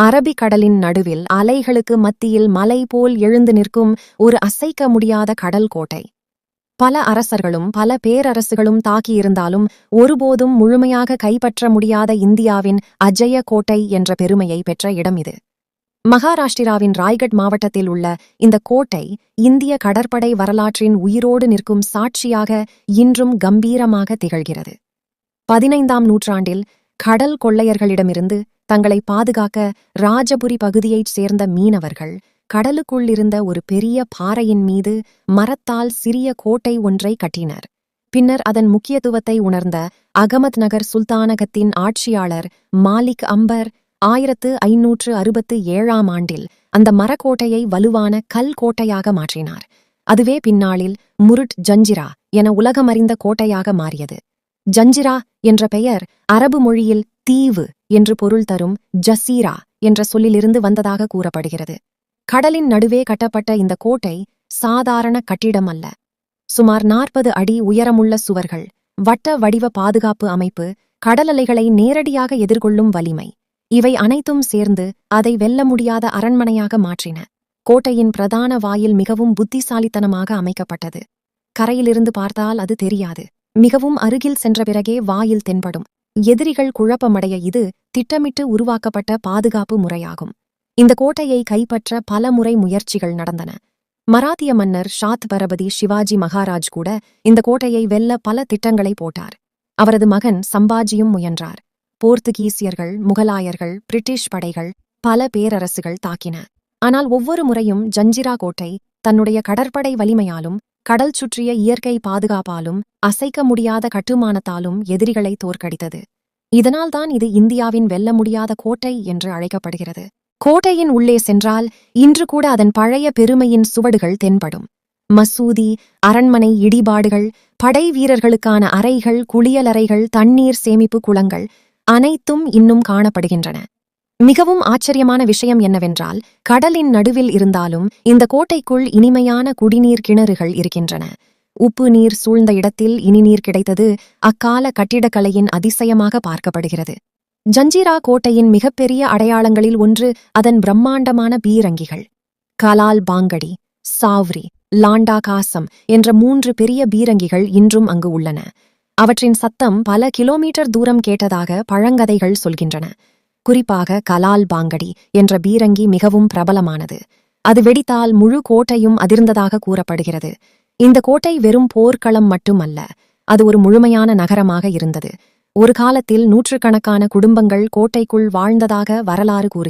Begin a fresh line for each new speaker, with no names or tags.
அரபிக்கடலின் நடுவில் அலைகளுக்கு மத்தியில் மலை போல் எழுந்து நிற்கும் ஒரு அசைக்க முடியாத கடல் கோட்டை. பல அரசர்களும் பல பேரரசுகளும் தாக்கியிருந்தாலும் ஒருபோதும் முழுமையாக கைப்பற்ற முடியாத இந்தியாவின் அஜய கோட்டை என்ற பெருமையை பெற்ற இடம் இது. மகாராஷ்டிராவின் ராய்கட் மாவட்டத்தில் உள்ள இந்த கோட்டை இந்திய கடற்படை வரலாற்றின் உயிரோடு நிற்கும் சாட்சியாக இன்றும் கம்பீரமாக திகழ்கிறது. 15ஆம் நூற்றாண்டில் கடல் கொள்ளையர்களிடமிருந்து தங்களை பாதுகாக்க ராஜபுரி பகுதியைச் சேர்ந்த மீனவர்கள் கடலுக்குள் இருந்த ஒரு பெரிய பாறையின் மீது மரத்தால் சிறிய கோட்டை ஒன்றை கட்டினர். பின்னர் அதன் முக்கியத்துவத்தை உணர்ந்த அகமத் நகர் சுல்தானகத்தின் ஆட்சியாளர் மாலிக் அம்பர் 1567ஆம் ஆண்டில் அந்த மரக்கோட்டையை வலுவான கல் கோட்டையாக மாற்றினார். அதுவே பின்னாளில் முருட் ஜஞ்சிரா என உலகமறிந்த கோட்டையாக மாறியது. ஜஞ்சிரா என்ற பெயர் அரபு மொழியில் தீவு என்று பொருள் தரும் ஜசீரா என்ற சொல்லிலிருந்து வந்ததாக கூறப்படுகிறது. கடலின் நடுவே கட்டப்பட்ட இந்த கோட்டை சாதாரண கட்டிடம் அல்ல. சுமார் 40 அடி உயரமுள்ள சுவர்கள், வட்ட வடிவ பாதுகாப்பு அமைப்பு, கடலலைகளை நேரடியாக எதிர்கொள்ளும் வலிமை, இவை அனைத்தும் சேர்ந்து அதை வெல்ல முடியாத அரண்மனையாக மாற்றின. கோட்டையின் பிரதான வாயில் மிகவும் புத்திசாலித்தனமாக அமைக்கப்பட்டது. கரையிலிருந்து பார்த்தால் அது தெரியாது. மிகவும் அருகில் சென்ற பிறகே வாயில் தென்படும். எதிரிகள் குழப்பமடைய இது திட்டமிட்டு உருவாக்கப்பட்ட பாதுகாப்பு முறையாகும். இந்த கோட்டையை கைப்பற்ற பல முறை முயற்சிகள் நடந்தன. மராத்திய மன்னர் ஷாத்பரபதி சிவாஜி மகாராஜ் கூட இந்த கோட்டையை வெல்ல பல திட்டங்களை போட்டார். அவரது மகன் சம்பாஜியும் முயன்றார். போர்த்துகீசியர்கள், முகலாயர்கள், பிரிட்டிஷ் படைகள், பல பேரரசுகள் தாக்கின. ஆனால் ஒவ்வொரு முறையும் ஜஞ்சிரா கோட்டை தன்னுடைய கடற்படை வலிமையாலும் கடல் சுற்றிய இயற்கை பாதுகாப்பாலும் அசைக்க முடியாத கட்டுமானத்தாலும் எதிரிகளை தோற்கடித்தது. இதனால்தான் இது இந்தியாவின் வெல்ல முடியாத கோட்டை என்று அழைக்கப்படுகிறது. கோட்டையின் உள்ளே சென்றால் இன்று கூட அதன் பழைய பெருமையின் சுவடுகள் தென்படும். மசூதி, அரண்மனை இடிபாடுகள், படை வீரர்களுக்கான அறைகள், குளியலறைகள், தண்ணீர் சேமிப்பு குளங்கள் அனைத்தும் இன்னும் காணப்படுகின்றன. மிகவும் ஆச்சரியமான விஷயம் என்னவென்றால், கடலின் நடுவில் இருந்தாலும் இந்த கோட்டைக்குள் இனிமையான குடிநீர் கிணறுகள் இருக்கின்றன. உப்பு நீர் சூழ்ந்த இடத்தில் இனிநீர் கிடைத்தது அக்கால கட்டிடக்கலையின் அதிசயமாக பார்க்கப்படுகிறது. ஜஞ்சிரா கோட்டையின் மிகப்பெரிய அடையாளங்களில் ஒன்று அதன் பிரம்மாண்டமான பீரங்கிகள். கலால் பாங்கடி, சாவ்ரி, லாண்டா காசம் என்ற 3 பெரிய பீரங்கிகள் இன்றும் அங்கு உள்ளன. அவற்றின் சத்தம் பல கிலோமீட்டர் தூரம் கேட்டதாக பழங்கதைகள் சொல்கின்றன. குறிப்பாக கலால் பாங்கடி என்ற பீரங்கி மிகவும் பிரபலமானது. அது வெடித்தால் முழு கோட்டையும் அதிர்ந்ததாக கூறப்படுகிறது. இந்த கோட்டை வெறும் போர்க்களம் மட்டுமல்ல, அது ஒரு முழுமையான நகரமாக இருந்தது. ஒரு காலத்தில் நூற்றுக்கணக்கான குடும்பங்கள் கோட்டைக்குள் வாழ்ந்ததாக வரலாறு கூறுகிறது.